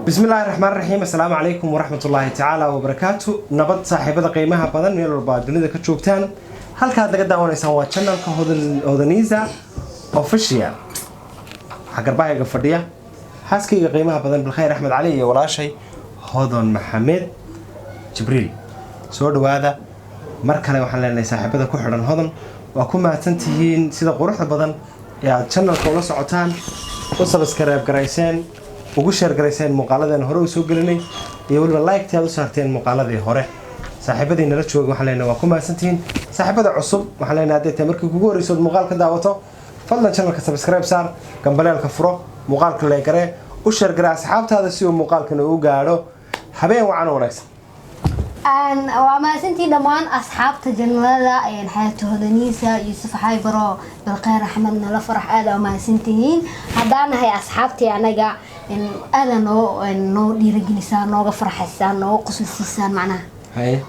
بسم الله الرحمن الرحيم السلام عليكم ورحمة الله تعالى وبركاته نبض صاحبة قيمها بدن ميل والبعض دنيا كتشوفتان هل كهذا قد دعونا يسوى channel كهودنيزا official حقر باهي قفردية حاسكي قيمها بدن بالخير أحمد علي ولا شيء هودن محمد جبريل سود هذا مركله وحنا لنا صاحبة كحرن هودن وأكون ما تنتهين سيدا قروح بدن يا channel كولا سعوتان وسبسكرايب قرايسين ugu share gareyseen muuqaaladan hore u soo gelinay iyo waliba like taad u saarteen muuqaaladii hore saaxiibadiina la jooga waxaan leenahay waa ku mahadsantihiin saaxiibada cusub waxaan leenahay hadii markii kugu horeyso muuqaalka daawato fadlan channelka subscribe saar gambaleelka furo muuqaalka like garee u share garee asxaabtaada si uu muuqaalkan u gaaro habeen wacan wanaagsan وما سنتي دمان أصحاب تجنبنا حياة هدنيسة يوسف حايبرو بالخير أحمدنا لفرح هذا وما سنتين هدانا هي أصحابتي أنا جا إن هذا نو ديرجلسان نو فرح السان نو قصل السان معناه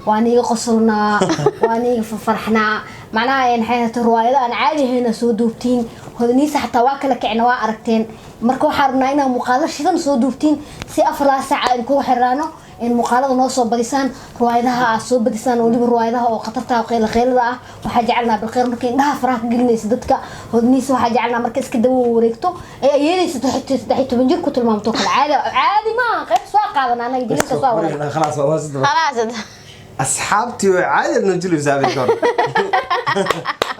واني قصلنا واني فرحنا معناه إن حياة الرواية أنا عادي هنا سودوبتين هدنيسة حتى واكلك عنواء أركتين مركو حارنا هنا مقالة شيء سودوبتين سي أفلا ساعة نكو حرانو إن مقالة نوصل بديسان روايدها عصوب بديسان وليب روايدها وخطرتها وقيل خيلها وحاجعلنا بالخير مركين لها فراق قلنا سدتك ودنيس وحاجعلنا مركز كده وريكتو يلي ستحيتو بنجير كتل مامتوك العادي عادي ما غير سواق هذا أنا قلت سواق خلاص أصحابتي وعادي نجلي في زابي كور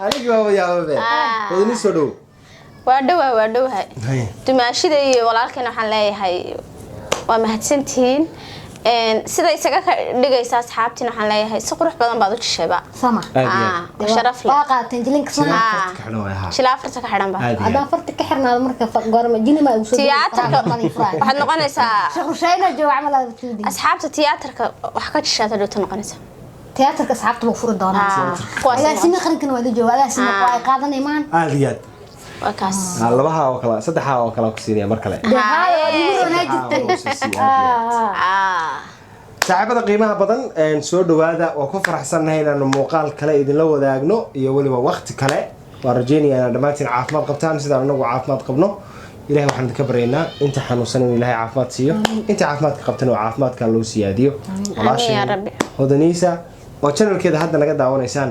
أنا جواب يا بابا ودنيس ودو وادو هاي تماشي ذي ولكن حنلاقي هاي ومهتسنتين sida isaga dhigaysa asxaabtina waxaan leeyahay si qurux badan baad u jisheeba sama sharaf leh waa qaateen jilinka sama shilaafarta ka xidhan ba adaa farta ka xirnaado marka goorma jinima ugu soo tiyaatarka waxaad noqonaysaa shaqrushayna jooga camal aad tuudi asxaabta tiyaatarka wax ka jishata dhigto noqonaysaa tiyaatarka asxaabta lagu furi doonaa agaasimi qarankan waa jooga agaasimi waa qaadanaymaan aadiyad wakaas labaha oo kala saddexaa oo kala ku siinaya mar kale saaxiibada qiimaha badan soo dhawaada oo ku faraxsanahay inaan muuqaal kale idinla wadaagno iyo waliba waqti kale waan rajeynayaa inaad dhammaantiin caafimaad qabtaan sidaan anagu caafimaad qabno ilaahay waxaan ka baryaynaa inta xanuunsan inuu ilaahay caafimaad siiyo inta caafimaadka qabtana oo caafimaadka loo siyaadiyo walaashay hodaniisa oo channelkeeda hadda naga daawanaysaan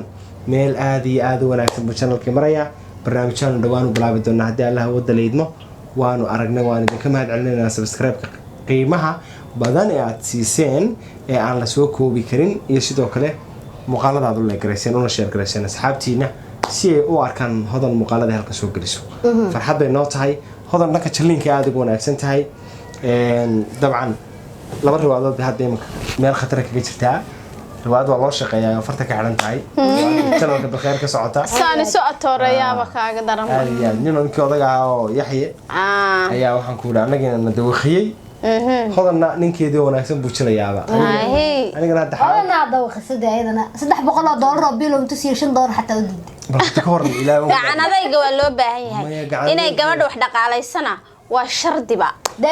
meel aad iyo aad u wanaagsan buu channelkii maraya barnaamijyada dhawaan u bilaabi doonaa haddii Allah wada leedmo waanu aragnay waan idinka mahad celinaynaa subscribe-ka qiimaha badan ee aad siiseen ee aan la soo koobi karin iyo sidoo kale muuqaaladaad u leegareyseen una share gareyseen asxaabtiina si ay u arkaan hodan muuqaalada halka soo geliso farxad bay noo tahay hodan dhanka jalliinka aad ugu wanaagsan tahay dabcan laba riwaadood hadda imika meel khatar kaga jirtaa riwaayad waa loo shaqeeyaa oo farta ka xidhan tahay channelka bilkhayr ka socota saani soo atoorayaaba kaaga daran ninkii odaga ah oo yaxye ayaa waxaan ku yidhi annagiina na dawaqiyey hodanna ninkeedii wanaagsan buu jilayaaba anigana hadda hodanna dawaqisada ayadana $300 oo biil inta siiyo $5 xataa u diiday balse ka hor ilaahay gacanadayga waa loo baahan yahay inay gabadha wax dhaqaalaysana waa shardiba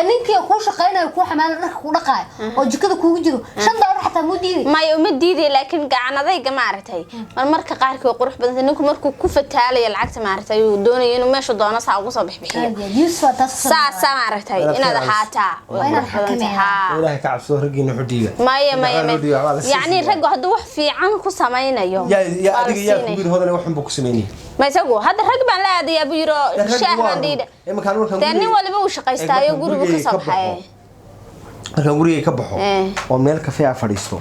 ninkii ku shaqeynay ku xamaal dharka ku dhaqay oo jikada kugu jiro $5 xataa mu diiday ma uma diiday laakiin gacanadayga ma aragtay marka qaarkii qurux badan ninku markuu ku fataalay lacagta ma aragtay uu doonayo inuu meesha doono saa ugu soo bixbixiyo saa ma aragtay inaad haataa inaad xakameeyaa ilaahay ka cabso ragiina xudhiga maya yani rag haduu wax fiican ku sameeyo ya adiga yaa ku yiri hodan waxan buu ku sameeyay ما يسووا هذا الرقم لا هذا يا بيرو شاهد ديده تاني ولا بوش قيستايو غورو كسبحay marka guriga ka baxo oo meel cafe ah fadhiisto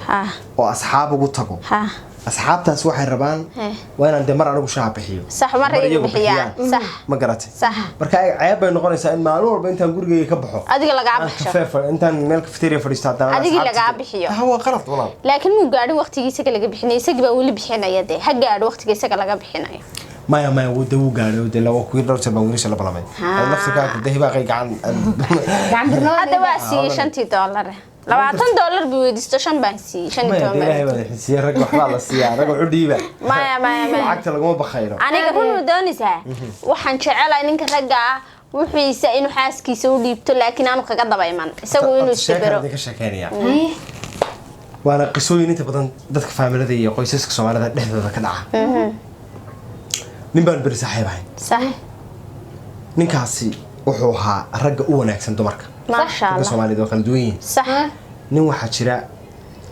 oo asxaab ugu tago asxaabtaas waxay rabaan waa inaan demar anigu shaah bixiyo sax mar ay bixiyaan sax ma garatay sax marka ay ceeb bay noqonaysaa in maalin walba intaan guriga ka baxo adiga laga bixiyo cafe intaan meel cafeteria fadhiisto hadana adiga laga bixiyo waa qalad walaal laakiin mu gaadhin waqtigiisa laga bixinay isaga baa wali bixinaya de ha gaadho waqtigiisa laga bixinayo ما ودو قالوا ده لو كوير درجة بنقولش لا بلا ما نفسك ده هي باقي عن هذا واسي $50 $20 بيدستشن بانسي $50 سير رجع حلال السيارة رجع عديبة ما عكت لقوم بخير أنا قبل دونيسها وحن شعلا إنك رجع وحيس إنه حاسك يسوي ليبتو لكن أنا كقدر بايمان يسوي إنه يشتبروا ذيك الشكانية وأنا قصوي أنت بدن دتك فاهم الذي قيسك سؤال هذا ده كدعة نبان بري صاحبين صح ninkaasi wuxuu ahaa ragga u wanaagsan dumarka ما شاء الله Soomaalidu kala duwan yihiin صح nin waxa jira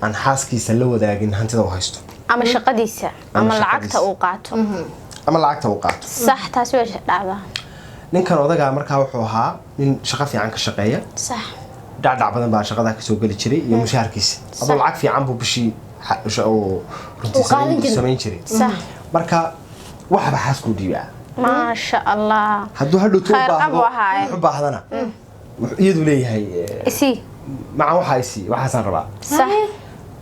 aan xaaskiisa la wadaagin hantida uu haysto ama shaqadiisa ama lacagta uu qaato ama lacagta uu qaato صح taas way dhacdaa ninkan odaga markaa wuxuu ahaa nin shaqo fiican ka shaqeeya صح dhacdac badan baa shaqada ka soo gali jiray iyo mushaharkiisa adoo lacag fiican buu bishii runtii samayn jiray صح marka waxba xaasku dhiibaa ما شاء الله hadduu hadhow tuu خير أبو هاي u baahdana iyadu leeyahay إسي maca waxaa isi waxaasaan rabaa صح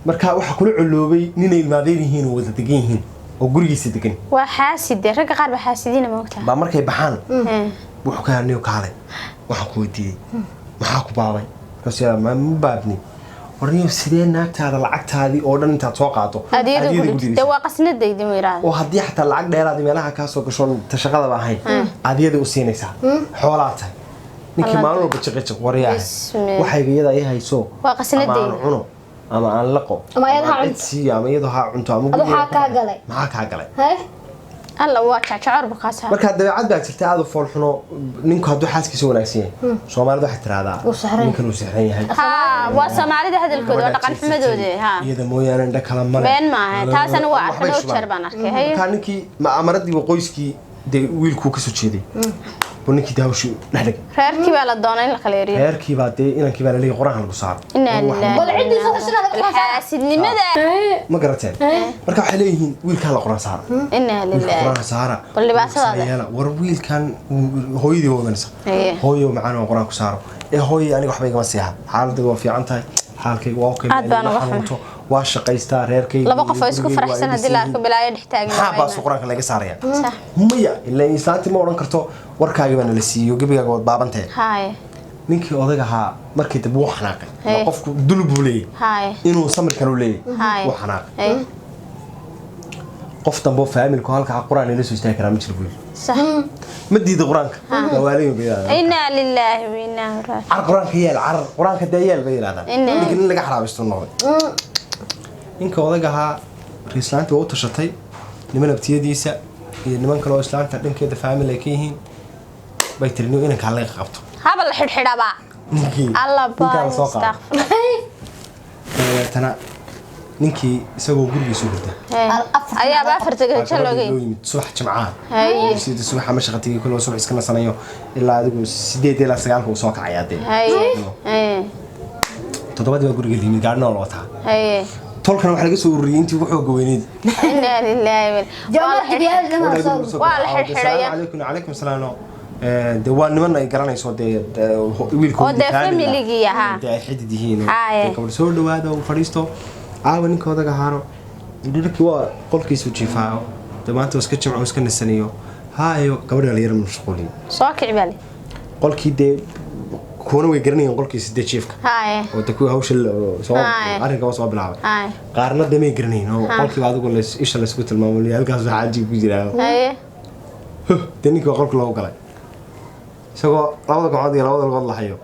marka waxa kula culuubay ninay ilmaadeen yihiin oo wada degan yihiin oo gurigiisa degan وحاسد رجع قارب حاسدين موقتها baa markay baxaan wuxuu ka hadniyo kaalay waxaan ku weydiiyey maxaa ku baabay markaas ma baabni warniyo sidee naagtaada lacagtaadii oo dhan intaad soo qaato أدير قلت ده وقصنا ده يدي ميراد oo haddii xataa lacag dheeraad meelaha ka soo gasho ta shaqada ba ahayn aadiyada u siinaysaa xoolaa tahay ninkii maalin walba jiqijiq waryahay waxayga iyada ay hayso وقصنا ama aan ده cuno ama aan laqo Ama iyada ha cunto. siiyo ama iyada ha cunto ama Adu maxaa kaa galay? maxaa kaa galay hay الله واقع شعور بقاسها marka dabeecad baa jirta aad u fool xuno ninku hadduu xaaskiisa wanaagsan yahay Soomaalidu waxay tiraahdaa Wuu sixran yahay. ninkan uu sixran yahay ها وسمعلي ده هذا الكود ودقن حمدودي ها iyada mooyaane indha kala male بين ما تاس أنا واقع كده وشربان أركي هي marka ninkii amaradii qoyskii de wiilku ka soo jeeday buu ninkii daawshi dhaxdag reerkii baa la doonay in la kala yariyo reerkii baa dee inankii baa leeyahay qurahan lagu saaro inaa lillahi wal cidii soo xusna la qora xaasidnimada ma garateen marka waxay leeyihiin wiilka la quran saaro inaa lillahi quran saara bal dhibaatadaada yeela war wiilkan hooyadii wadanaysa hooyo macaan oo quran ku saaro ee hooyo aniga waxba igama siiha xaaladdu waa fiican tahay xaalkaygu waa okay Aad baan uga xumahay. waa shaqaystaa reerkayga laba qof oo isku faraxsan hadii la arko bilaayo dhex taagan maxaa baa quraanka laga saaraya صح maya ilaa islaantii ma oran karto warkaaga baa la siiyo gabigaaga wad baabantay هاي ninkii odaga ahaa markii dib uu xanaaqay Hey. qofku dulub uu leeyahay هاي inuu samir kale u leeyahay هاي uu xanaaqay هاي qof dambo faamilku halka quraan ila soo istaagi karaa ma jiro wiil صح ma diido quraanka dawaaliyo beeyada inaa lillahi wa inaa ilaihi raaji'uun ar quraanka yeel ar quraanka dayeel beeyada Inna. ninka laga xaraabisto noqday ninka odaga ahaa riislaanta uu tashatay niman abtiyadiisa iyo niman kale oo islaanta dhankeeda faamil ay ka yihiin bay tirniyo inanka laga qabto haba la xidhxidhaba ninkii alla ninkaan soo qaado astaghfir tana ninkii isagoo gurigiisa hurda ayaa ba afarta gajo loogeey yimid subax jimcaha Hay. sida subax ama shaqatiga kuloo subax iska nasanayo ilaa adigu 8 ilaa 9 uu soo kacayaa dee hay hay todobadii baa guriga yimid gaadhna loo wataa hay tolkana waxa laga soo ururiyay intii wuxuu goweyneed inaa lillahi wa jamaa dibiyaal lama soo waa la xidhxidhaya. calaykum salaano de waa niman ay garanayso dee wiilka oo dee familigii ahaa dee ay xidid yihiin Haye. gabadh soo dhawaada oo fadhiisto caawa ninka odaga haaro dhirkii waa qolkiisu jiifaayo dee maanta iska jimco iska nasaniyo haayo gabadha la yar mashquuliyo soo kici bali qolkii dee kuwana way garanayeen qolkiisa dee jiifka hay oo dee kuwa hawsha soo Haye. arrinka soo bilaabay hay qaarna damay garanayn oo qolkiiba adigu isha laysku tilmaamo halkaas waxaa cajiib ku jiraa hay dee ninkii waa qolka loogu galay isagoo labada gacmood iyo labada lugood lahayo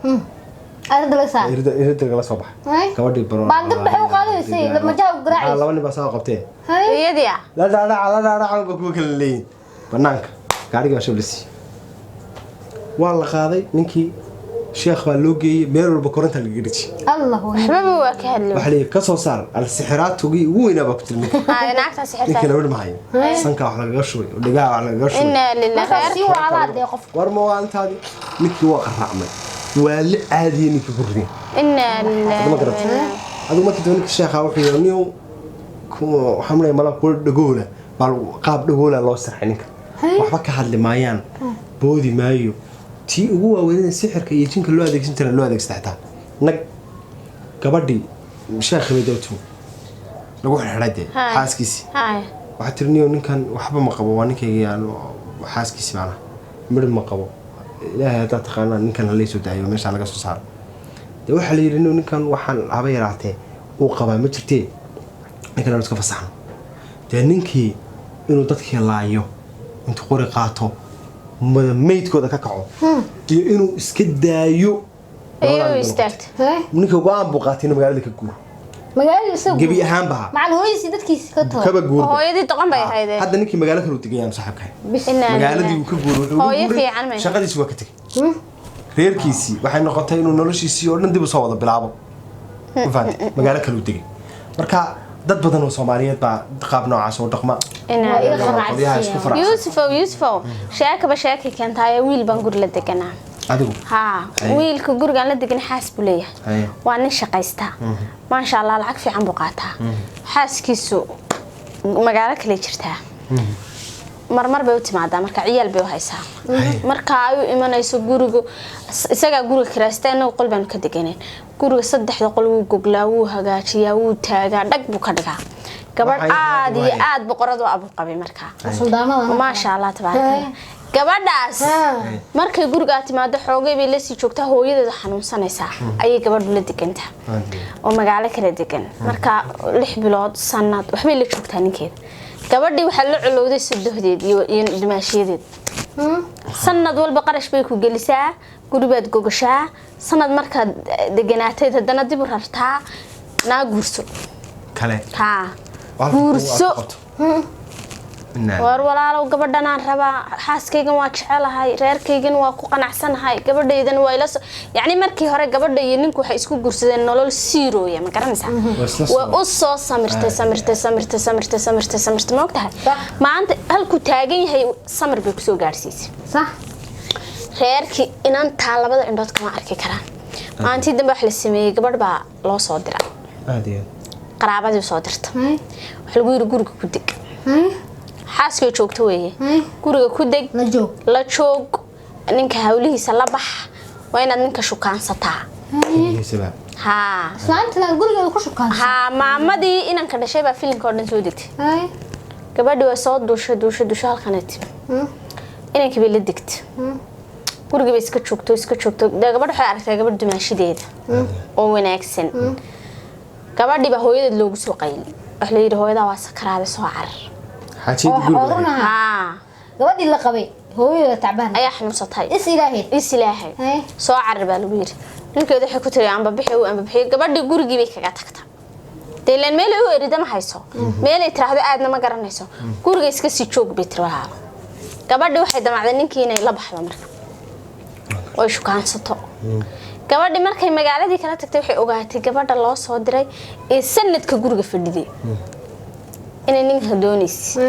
arda la saa irida kala soo baxay gabadhii baro baan dad baxay u qaadaysay lama jaab garaacis laba nin baa soo qabtee hay iyadii la dhaadhaca ba kuwa kala leeyihin banaanka gaariga baa shablisi waa la qaaday ninkii sheekh baa loo geeyey meel walba koronta laga dhiji allah waxba waa ka hadlo waxa leeyahay ka soo saar alsixiraatugii ugu weynaa baa ku tilmay hay naagta ninkii sixirta nabadh mahayo sanka wax lagaga shubay oo dhigaha wax lagaga shubay inaa lillahi markaas si walaalaad ee qof war ma waa intaadii ninkii waa qaracmay waa la caadiyey ninkii ku ridin inaa lillahi ma garatay adigu markii doonka sheekha wuxuu yiri niyow waxaan leeyahay malab ku dhagoola bal qaab dhagoola loo sarxay ninka waxba ka hadli maayaan boodi maayo tii ugu waaweynada sixirka iyo jinka loo adeegsan jiray loo adeegsata xitaa nag gabadhii sheekha bay dawtu lagu xirxirade Haye. xaaskiisi hay waxaa tiri niyow ninkan waxba ma qabo waa ninkayga xaaskiisi baana midh ma qabo ilaahay haddaa taqaanaa ninkan halay soo daayo meeshaa laga soo saaro dee waxaa la yidhi ninkan waxaan haba yaraatee uu qabaa ma jirtee ninkan aan iska fasaxno dee ninkii inuu dadkii laayo intuu qori qaato meydkooda ka kaco iyo inuu iska daayo ayuu istaagtay hay ninka go-aan buu qaatay inuu magaalada ka guuro magaalada isagu gebi ahaan baha macal hooyadiisi dadkiisa ka too kaba guuro hooyadii doqon bay ahaydeen hadda ninkii magaalo kale u tegayaan saaxiibkahay inaa magaaladii uu ka guuro wuxuu Hooyo guuray, fiican ma shaqadiisi waa ka tegay reerkiisii waxay noqotay inuu noloshiisii oo dhan dib u soo wada bilaabo ma fahamtay magaalo kale u degay marka dad badan oo Soomaaliyeed baa qaab noocaas oo dhaqma yuusufow sheekaba sheekay keentay wiil baan guri la deganaa adigu wiilka gurigaan la degan xaas buu leeyahay waa nin shaqaysta maasha Allah lacag fiican buu qaataa xaaskiisu magaalo kale jirtaa marmar bay u timaadaa marka ciyaal bay u haysaa marka ay u imanayso guriga isaga guriga kiraasteen qol baan ka deganeen guriga saddexda qol wuu goglaa wuu hagaajiyaa wuu taagaa dhag buu ka dhigaa gabadh aad iyo aad boqorad u abu qabay marka maasha Allah tabaaraka gabadhaas markay guriga timaado xoogay bay la sii joogtaa hooyadeeda xanuunsanaysaa ayay gabadhu la degantaa oo magaalo kale degan marka 6 bilood sanad waxbay la joogtaa ninkeeda gabadhii waxa la culowday saddexdeed iyo dhimaashiyadeed sanad walba qarash bay ku gelisaa guribaad gogashaa sanad marka deganaatay hadana dib u rartaa naa guurso kale guurso war walaalow gabadhan aan rabaa xaaskaygan waa jecelahay reerkaygan waa ku qanacsanahay gabadhaydan waa ila yaani markii hore gabadha iyo ninku waxay isku guursadeen nolol siirooya ma garanaysaa waa u soo samirtay moogtahay maanta halku taagan yahay samir bay ku soo gaarsiisay صح reerkii inantaa labada indhood kama arki karaan maantii dambe wax la sameeyay gabadh baa loo soo diray aadiyo qaraabadii soo dirta wax lagu yiri guriga ku deg xaaskay joogto weeye guriga ku deg la joog ninka hawlihiisa la bax waa inaad ninka shukaansataa islaantana guriga ku shukaansa maamadii inanka dhashay baa filimka oo dhan soo degtay gabadhii waa soo duusha halkanat inankii bay la degtay guriga bay iska joogto gabadh waxay aragtay gabadh dumaashideeda oo wanaagsan gabadhii baa hooyadeed loogu soo qayli wax la yiri hooyada waa sakaraade soo carar حاجات يقولوا gabadhii la qabay hooyada tacbaan ayaa xanuunsatay islaahay soo carar baa lagu yiri ninkeedu waxa ku tiri amba bixi gabadhii gurigii bay kaga tagtay deelan meel ay u erida ma hayso meel ay tiraahdo aadna ma garanayso guriga iska sii joog bay tiraahdo gabadhii waxay damacday ninkii inay la baxdo marka oo shukaansato gabadhii markay magaaladii kala tagtay waxay ogaatay gabadha loo soo diray ee sanadka guriga fadhiday inay ninka doonayso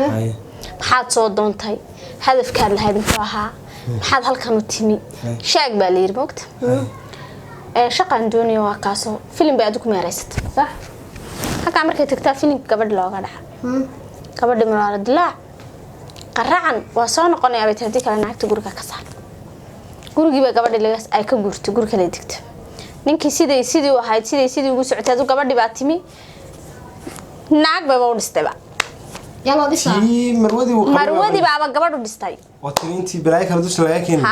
maxaad soo doontay hadafkaad lahayd muxuu ahaa maxaad halkan u timi shaag baa la yiri moogta shaqan dooniyo waa kaasoo filim bay adigu meeraysatay صح halka markay tagtaa filimka gabadh looga dhaxa gabadhi maraad dilaa qaracan waa soo noqonaya bay tahay kala naagta guriga ka saar gurigii bay gabadhi lagas ay ka guurtay guriga kale digtay ninkii sidii u ahayd sidii ugu socotay adu gabadhi baa timi naag baa u dhistay yalla dhisay marwadi baa gabadhu dhistay وترينتي بلاي كلا دوش laga keenay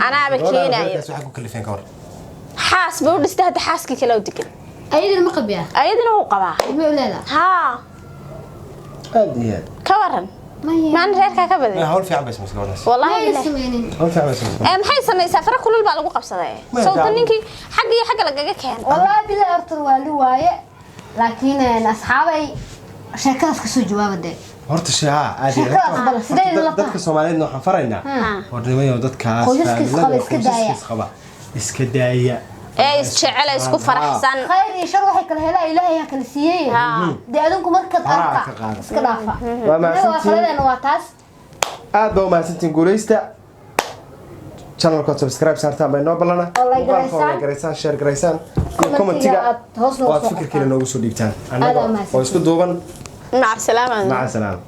ana ba keenay waxa ku kalifeen ka war xaas buu dhistay hada xaaskii kala u degan ayadina ma qabiya ayadina uu qabaa ma uleeda aadiyo ka waran maan reerka ka baday hawl fiican bas mas'uulaas wallahi hawl fiican bas maxay sameeysaa fara kulul baa lagu qabsaday sawta ninkii xagga lagaga keen wallahi bilaa artur waa li waaye laakiin asxaabay sheekadaas ka soo jawaabade horta sheeha aadiyo dadka Soomaaliyeed waxaan faraynaa warnimayo dadkaas iska daaya isjecel isku faraxsan khayr iyo shar waxay kala helaan ilaahay ha kala siiyay deedanku marka arka iska dhaafa waa maasantiin waa taas aad baa maasantiin guuleysta channelka subscribe saartaan bay noo balana like gareysaan share gareysaan commentiga waad fikirkiina noogu soo dhiibtaan annaga oo isku duuban مع السلامة مع السلامة